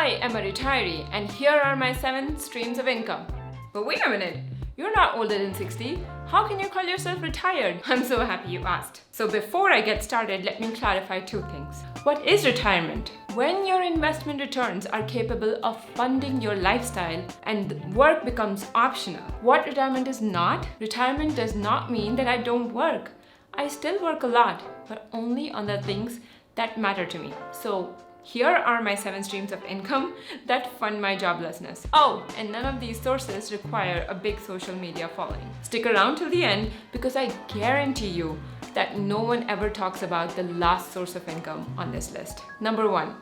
I am a retiree and here are my 7 streams of income. But wait a minute, you're not older than 60. How can you call yourself retired? I'm so happy you asked. So before I get started, let me clarify 2 things. What is retirement? When your investment returns are capable of funding your lifestyle and work becomes optional. What retirement is not? Retirement does not mean that I don't work. I still work a lot, but only on the things that matter to me. So here are my 7 streams of income that fund my joblessness. Oh, and none of these sources require a big social media following. Stick around till the end because I guarantee you that no one ever talks about the last source of income on this list. Number 1,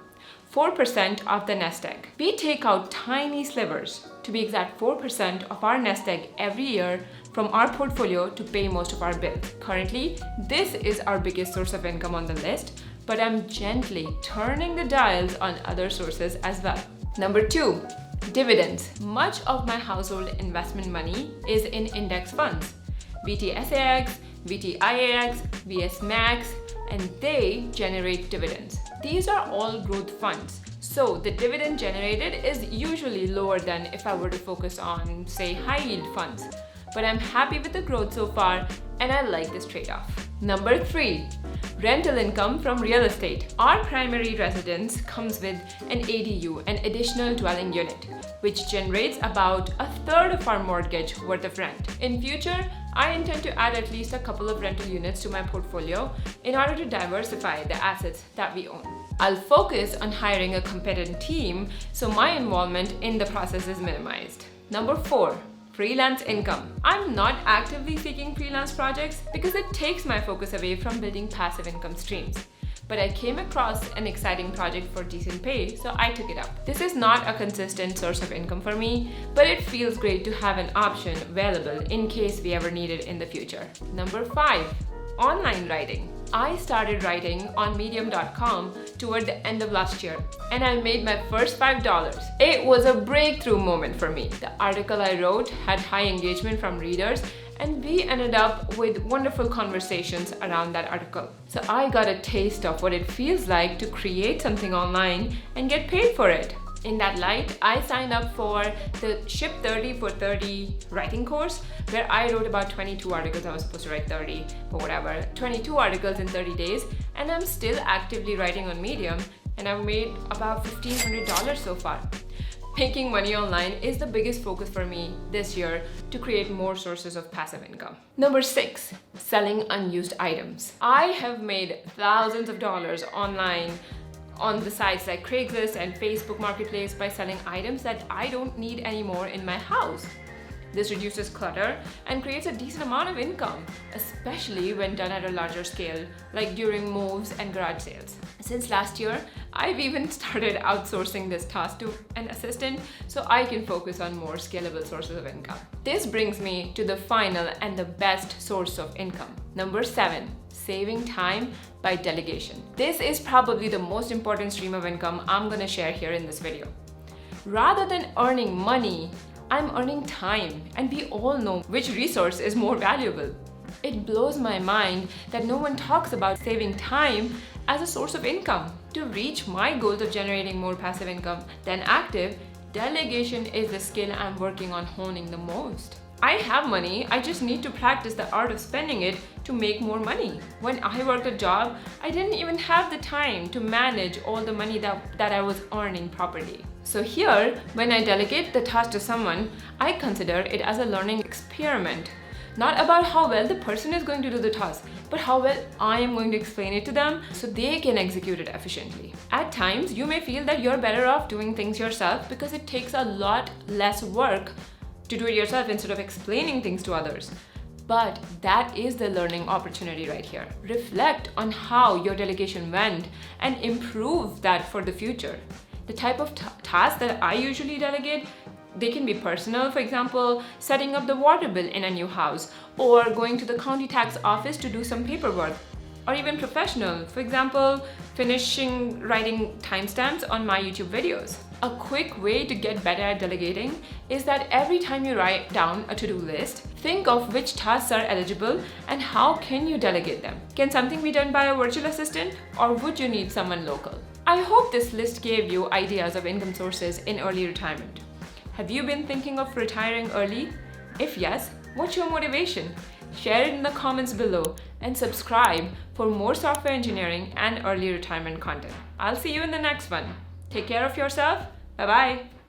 4% of the nest egg. We take out tiny slivers, to be exact 4% of our nest egg every year from our portfolio to pay most of our bills. Currently, this is our biggest source of income on the list, but I'm gently turning the dials on other sources as well. Number 2, dividends. Much of my household investment money is in index funds. VTSAX, VTIAX, VS Max, and they generate dividends. These are all growth funds. So the dividend generated is usually lower than if I were to focus on, say, high yield funds. But I'm happy with the growth so far and I like this trade-off. Number 3, rental income from real estate. Our primary residence comes with an ADU, an additional dwelling unit, which generates about a third of our mortgage worth of rent. In future, I intend to add at least a couple of rental units to my portfolio in order to diversify the assets that we own. I'll focus on hiring a competent team so my involvement in the process is minimized. Number 4, freelance income. I'm not actively seeking freelance projects because it takes my focus away from building passive income streams. But I came across an exciting project for decent pay, so I took it up. This is not a consistent source of income for me, but it feels great to have an option available in case we ever need it in the future. Number 5, online writing. I started writing on medium.com toward the end of last year and I made my first $5. It was a breakthrough moment for me. The article I wrote had high engagement from readers and we ended up with wonderful conversations around that article. So I got a taste of what it feels like to create something online and get paid for it. In that light, I signed up for the Ship 30 for 30 writing course where I wrote about 22 articles. I was supposed to write 30, but whatever. 22 articles in 30 days and I'm still actively writing on Medium and I've made about $1,500 so far. Making money online is the biggest focus for me this year to create more sources of passive income. Number 6, selling unused items. I have made thousands of dollars online on the sites like Craigslist and Facebook Marketplace by selling items that I don't need anymore in my house. This reduces clutter and creates a decent amount of income, especially when done at a larger scale, like during moves and garage sales. Since last year, I've even started outsourcing this task to an assistant so I can focus on more scalable sources of income. This brings me to the final and the best source of income. Number 7, saving time by delegation. This is probably the most important stream of income I'm going to share here in this video. Rather than earning money, I'm earning time, and we all know which resource is more valuable. It blows my mind that no one talks about saving time as a source of income. To reach my goals of generating more passive income than active, delegation is the skill I'm working on honing the most. I have money, I just need to practice the art of spending it to make more money. When I worked a job, I didn't even have the time to manage all the money that I was earning properly. So here, when I delegate the task to someone, I consider it as a learning experiment. Not about how well the person is going to do the task, but how well I am going to explain it to them so they can execute it efficiently. At times, you may feel that you're better off doing things yourself because it takes a lot less work to do it yourself instead of explaining things to others. But that is the learning opportunity right here. Reflect on how your delegation went and improve that for the future. The type of tasks that I usually delegate, they can be personal, for example, setting up the water bill in a new house, or going to the county tax office to do some paperwork, or even professional, for example, finishing writing timestamps on my YouTube videos. A quick way to get better at delegating is that every time you write down a to-do list, think of which tasks are eligible and how can you delegate them. Can something be done by a virtual assistant, or would you need someone local? I hope this list gave you ideas of income sources in early retirement. Have you been thinking of retiring early? If yes, what's your motivation? Share it in the comments below and subscribe for more software engineering and early retirement content. I'll see you in the next one. Take care of yourself. Bye-bye.